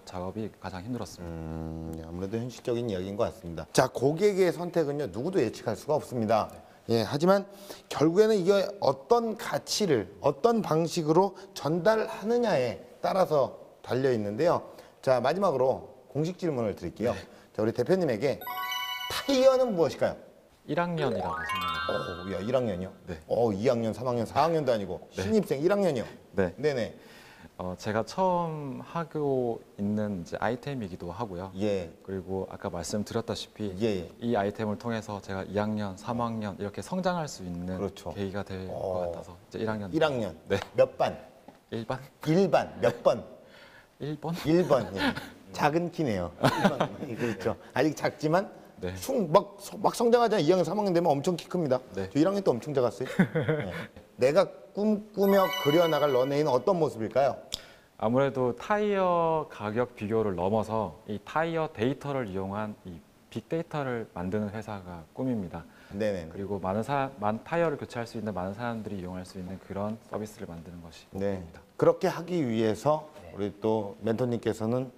작업이 가장 힘들었습니다. 아무래도 현실적인 이야기인 것 같습니다. 자, 고객의 선택은요, 누구도 예측할 수가 없습니다. 예, 하지만 결국에는 이게 어떤 가치를 어떤 방식으로 전달하느냐에 따라서 달려 있는데요. 자, 마지막으로 공식 질문을 드릴게요. 자, 우리 대표님에게 타이어는 무엇일까요? 1학년이라고 생각해요. 야, 1학년이요? 네. 2학년, 3학년, 4학년도 아니고 신입생 1학년이요? 네. 네네. 제가 처음 하고 있는 이제 아이템이기도 하고요. 예. 그리고 아까 말씀드렸다시피 예. 이 아이템을 통해서 제가 2학년, 3학년 이렇게 성장할 수 있는 그렇죠. 계기가 될 것 같아서 이제 1학년. 1학년. 네. 몇 반? 1반? 1반. 몇 번? 1번? 1번. 예. 작은 키네요. 1번. 그렇죠. 아직 작지만 네. 막 성장하잖아요. 2학년, 3학년 되면 엄청 키 큽니다. 네. 저 1학년 때 엄청 작았어요. 네. 내가 꿈꾸며 그려나갈 런웨이는 어떤 모습일까요? 아무래도 타이어 가격 비교를 넘어서 이 타이어 데이터를 이용한 이 빅데이터를 만드는 회사가 꿈입니다. 네네. 그리고 타이어를 교체할 수 있는 많은 사람들이 이용할 수 있는 그런 서비스를 만드는 것이 목표입니다. 그렇게 하기 위해서 우리 또 멘토님께서는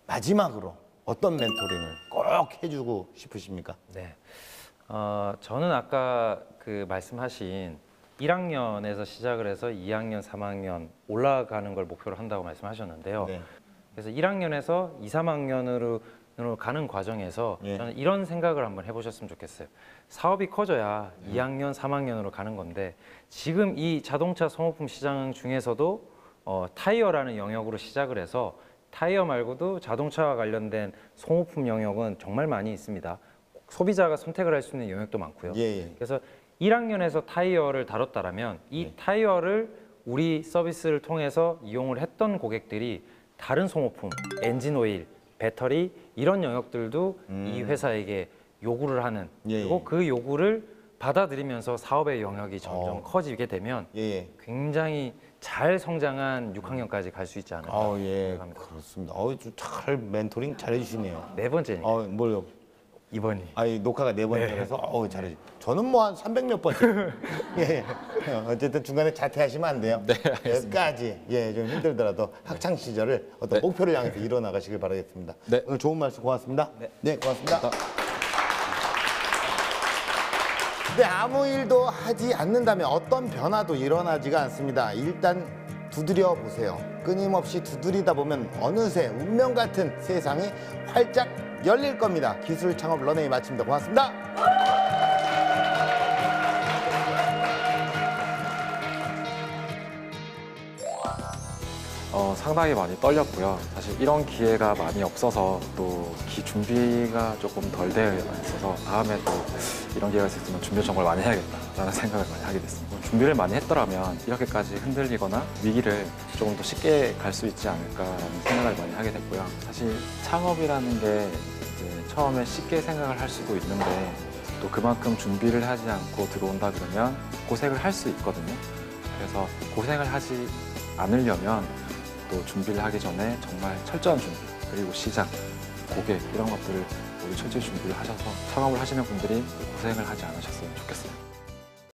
마지막으로 어떤 멘토링을 꼭 해주고 싶으십니까? 네. 저는 아까 그 말씀하신 1학년에서 시작을 해서 2학년, 3학년 올라가는 걸 목표로 한다고 말씀하셨는데요. 네. 그래서 1학년에서 2, 3학년으로 가는 과정에서 저는 이런 생각을 한번 해보셨으면 좋겠어요. 사업이 커져야 2학년, 3학년으로 가는 건데 지금 이 자동차 소모품 시장 중에서도 타이어라는 영역으로 시작을 해서 타이어 말고도 자동차와 관련된 소모품 영역은 정말 많이 있습니다. 소비자가 선택을 할 수 있는 영역도 많고요. 그래서 1학년에서 타이어를 다뤘다라면 이 타이어를 우리 서비스를 통해서 이용을 했던 고객들이 다른 소모품, 엔진 오일, 배터리 이런 영역들도 이 회사에게 요구를 하는 그리고 그 요구를 받아들이면서 사업의 영역이 점점 커지게 되면 굉장히 잘 성장한 6학년까지 갈 수 있지 않을까 생각합니다. 그렇습니다. 잘 멘토링 잘해주시네요. 네 번째니까. 뭘요? 2번이. 아니 녹화가 4번째라서 저는 뭐 한 300몇 번째. 예. 어쨌든 중간에 자퇴하시면 안 돼요. 네, 알겠습니다. 여기까지 좀 힘들더라도 학창 시절을 어떤 목표를 향해서 이뤄 나가시길 바라겠습니다. 네. 오늘 좋은 말씀 고맙습니다. 네, 고맙습니다. 네, 아무 일도 하지 않는다면 어떤 변화도 일어나지가 않습니다. 일단 두드려 보세요. 끊임없이 두드리다 보면 어느새 운명 같은 세상이 활짝 열릴 겁니다. 기술 창업 런웨이 마칩니다. 고맙습니다. 상당히 많이 떨렸고요. 사실 이런 기회가 많이 없어서 또 준비가 조금 덜 되어 있어서 다음에 또 이런 기회가 있으면 준비 정말 많이 해야겠다라는 생각을 많이 하게 됐습니다. 준비를 많이 했더라면 이렇게까지 흔들리거나 위기를 조금 더 쉽게 갈 수 있지 않을까라는 생각을 많이 하게 됐고요. 사실 창업이라는 게 이제 처음에 쉽게 생각을 할 수도 있는데 또 그만큼 준비를 하지 않고 들어온다 그러면 고생을 할 수 있거든요. 그래서 고생을 하지 않으려면 또 준비를 하기 전에 정말 철저한 준비, 그리고 시장, 고객 이런 것들을 모두 철저히 준비를 하셔서 창업을 하시는 분들이 고생을 하지 않으셨으면 좋겠어요.